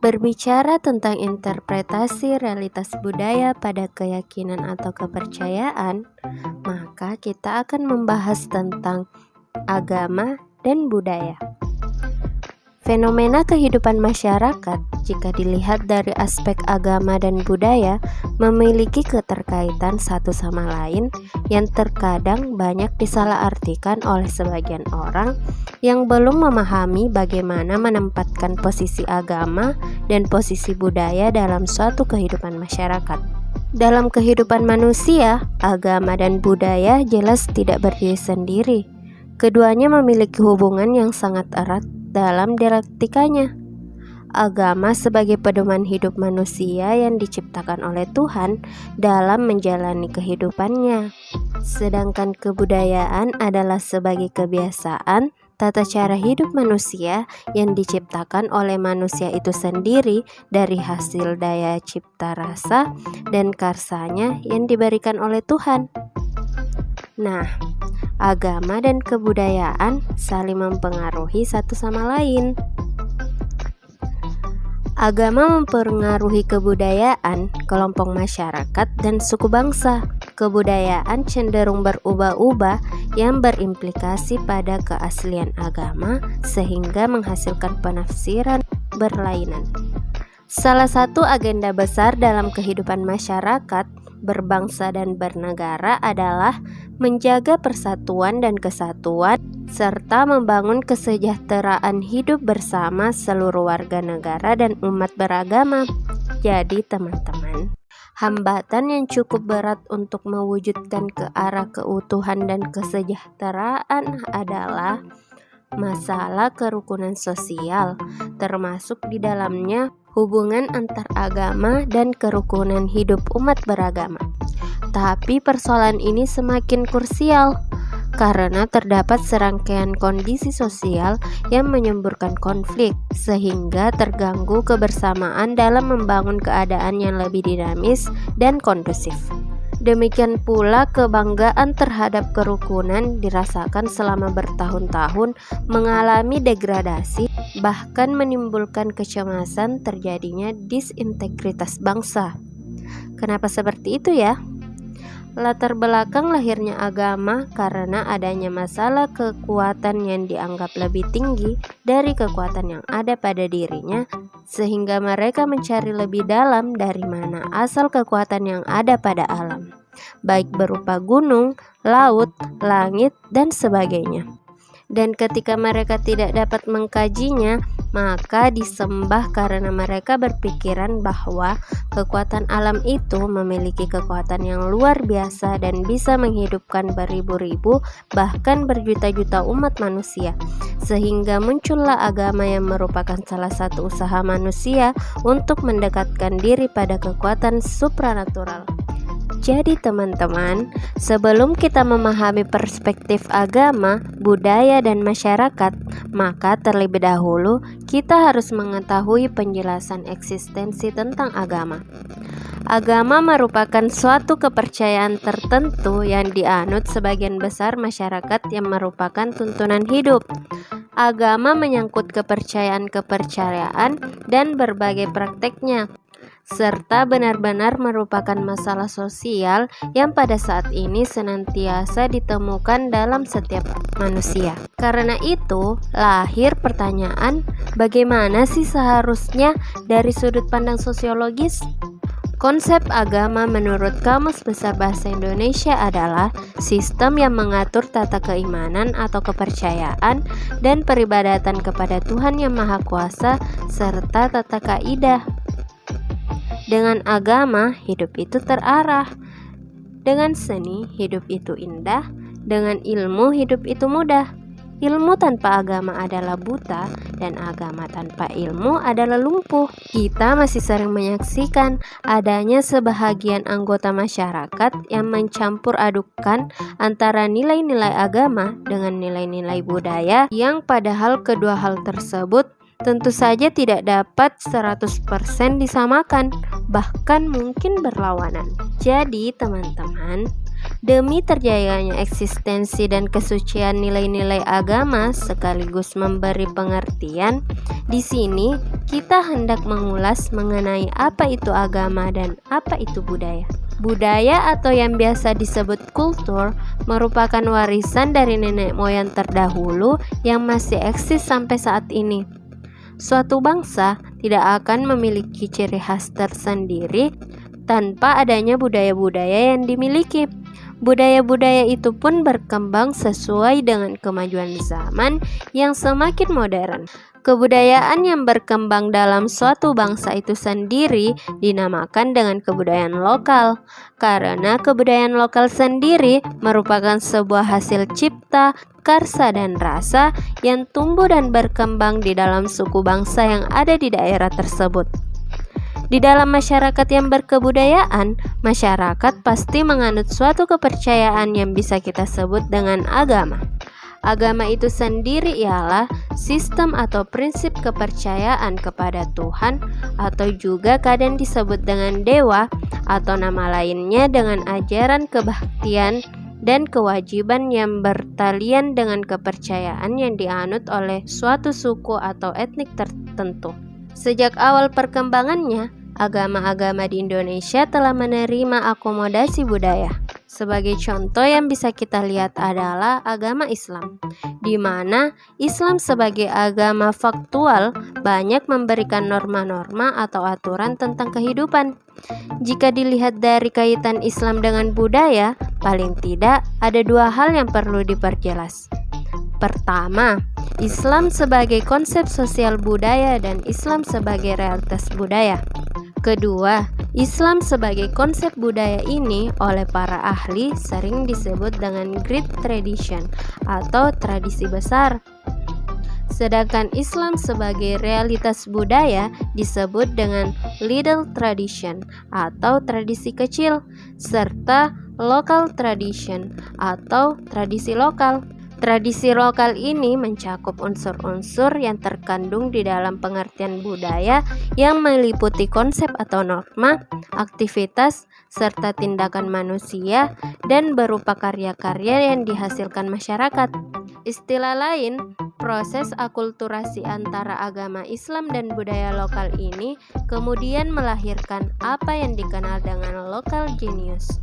Berbicara tentang interpretasi realitas budaya pada keyakinan atau kepercayaan, maka kita akan membahas tentang agama dan budaya. Fenomena kehidupan masyarakat, jika dilihat dari aspek agama dan budaya, memiliki keterkaitan satu sama lain yang terkadang banyak disalahartikan oleh sebagian orang yang belum memahami bagaimana menempatkan posisi agama dan posisi budaya dalam suatu kehidupan masyarakat. Dalam kehidupan manusia, agama dan budaya jelas tidak berdiri sendiri. Keduanya memiliki hubungan yang sangat erat dalam dialektikanya. Agama sebagai pedoman hidup manusia yang diciptakan oleh Tuhan dalam menjalani kehidupannya. Sedangkan kebudayaan adalah sebagai kebiasaan, tata cara hidup manusia yang diciptakan oleh manusia itu sendiri dari hasil daya cipta rasa dan karsanya yang diberikan oleh Tuhan. Nah, agama dan kebudayaan saling mempengaruhi satu sama lain. Agama mempengaruhi kebudayaan, kelompok masyarakat, dan suku bangsa. Kebudayaan cenderung berubah-ubah yang berimplikasi pada keaslian agama sehingga menghasilkan penafsiran berlainan. Salah satu agenda besar dalam kehidupan masyarakat berbangsa dan bernegara adalah menjaga persatuan dan kesatuan serta membangun kesejahteraan hidup bersama seluruh warga negara dan umat beragama. Jadi teman-teman, hambatan yang cukup berat untuk mewujudkan ke arah keutuhan dan kesejahteraan adalah masalah kerukunan sosial, termasuk di dalamnya hubungan antar agama dan kerukunan hidup umat beragama. Tapi persoalan ini semakin krusial karena terdapat serangkaian kondisi sosial yang menyemburkan konflik sehingga terganggu kebersamaan dalam membangun keadaan yang lebih dinamis dan kondusif. Demikian pula kebanggaan terhadap kerukunan dirasakan selama bertahun-tahun mengalami degradasi, bahkan menimbulkan kecemasan terjadinya disintegritas bangsa. Kenapa seperti itu ya? Latar belakang lahirnya agama karena adanya masalah kekuatan yang dianggap lebih tinggi dari kekuatan yang ada pada dirinya, sehingga mereka mencari lebih dalam dari mana asal kekuatan yang ada pada alam, baik berupa gunung, laut, langit, dan sebagainya. Dan ketika mereka tidak dapat mengkajinya, maka disembah karena mereka berpikiran bahwa kekuatan alam itu memiliki kekuatan yang luar biasa dan bisa menghidupkan beribu-ribu bahkan berjuta-juta umat manusia. Sehingga muncullah agama yang merupakan salah satu usaha manusia untuk mendekatkan diri pada kekuatan supranatural. Jadi teman-teman, sebelum kita memahami perspektif agama, budaya, dan masyarakat, maka terlebih dahulu kita harus mengetahui penjelasan eksistensi tentang agama. Agama merupakan suatu kepercayaan tertentu yang dianut sebagian besar masyarakat yang merupakan tuntunan hidup. Agama menyangkut kepercayaan-kepercayaan dan berbagai prakteknya, serta benar-benar merupakan masalah sosial yang pada saat ini senantiasa ditemukan dalam setiap manusia. Karena itu, lahir pertanyaan, bagaimana sih seharusnya dari sudut pandang sosiologis? Konsep agama menurut Kamus Besar Bahasa Indonesia adalah sistem yang mengatur tata keimanan atau kepercayaan dan peribadatan kepada Tuhan Yang Maha Kuasa serta tata kaidah. Dengan agama, hidup itu terarah. Dengan seni, hidup itu indah. Dengan ilmu, hidup itu mudah. Ilmu tanpa agama adalah buta, dan agama tanpa ilmu adalah lumpuh. Kita masih sering menyaksikan adanya sebahagian anggota masyarakat yang mencampur adukan antara nilai-nilai agama dengan nilai-nilai budaya, yang padahal kedua hal tersebut tentu saja tidak dapat 100% disamakan, bahkan mungkin berlawanan. Jadi teman-teman, Demi terjaganya eksistensi dan kesucian nilai-nilai agama sekaligus memberi pengertian, di sini kita hendak mengulas mengenai apa itu agama dan apa itu budaya. Budaya atau yang biasa disebut kultur merupakan warisan dari nenek moyang terdahulu yang masih eksis sampai saat ini. Suatu bangsa tidak akan memiliki ciri khas tersendiri tanpa adanya budaya-budaya yang dimiliki. Budaya-budaya itu pun berkembang sesuai dengan kemajuan zaman yang semakin modern. Kebudayaan yang berkembang dalam suatu bangsa itu sendiri dinamakan dengan kebudayaan lokal, karena kebudayaan lokal sendiri merupakan sebuah hasil cipta, karsa dan rasa yang tumbuh dan berkembang di dalam suku bangsa yang ada di daerah tersebut. Di dalam masyarakat yang berkebudayaan, masyarakat pasti menganut suatu kepercayaan yang bisa kita sebut dengan agama. Agama itu sendiri ialah sistem atau prinsip kepercayaan kepada Tuhan, atau juga kadang disebut dengan dewa, atau nama lainnya dengan ajaran kebaktian dan kewajiban yang bertalian dengan kepercayaan yang dianut oleh suatu suku atau etnik tertentu. Sejak awal perkembangannya, agama-agama di Indonesia telah menerima akomodasi budaya. Sebagai contoh yang bisa kita lihat adalah agama Islam, di mana Islam sebagai agama faktual banyak memberikan norma-norma atau aturan tentang kehidupan. Jika dilihat dari kaitan Islam dengan budaya, paling tidak ada dua hal yang perlu diperjelas. Pertama, Islam sebagai konsep sosial budaya dan Islam sebagai realitas budaya. Kedua, Islam sebagai konsep budaya ini oleh para ahli sering disebut dengan Great Tradition atau tradisi besar. Sedangkan Islam sebagai realitas budaya disebut dengan Little Tradition atau tradisi kecil, serta Local Tradition atau tradisi lokal. Tradisi lokal ini mencakup unsur-unsur yang terkandung di dalam pengertian budaya yang meliputi konsep atau norma, aktivitas, serta tindakan manusia dan berupa karya-karya yang dihasilkan masyarakat. Istilah lain, proses akulturasi antara agama Islam dan budaya lokal ini kemudian melahirkan apa yang dikenal dengan local genius,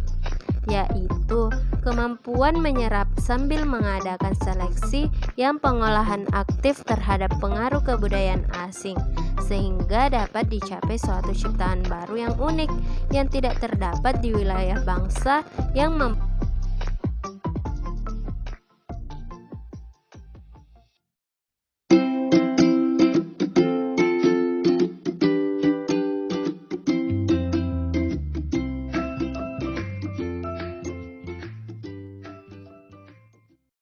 yaitu kemampuan menyerap sambil mengadakan seleksi yang pengolahan aktif terhadap pengaruh kebudayaan asing, sehingga dapat dicapai suatu ciptaan baru yang unik yang tidak terdapat di wilayah bangsa yang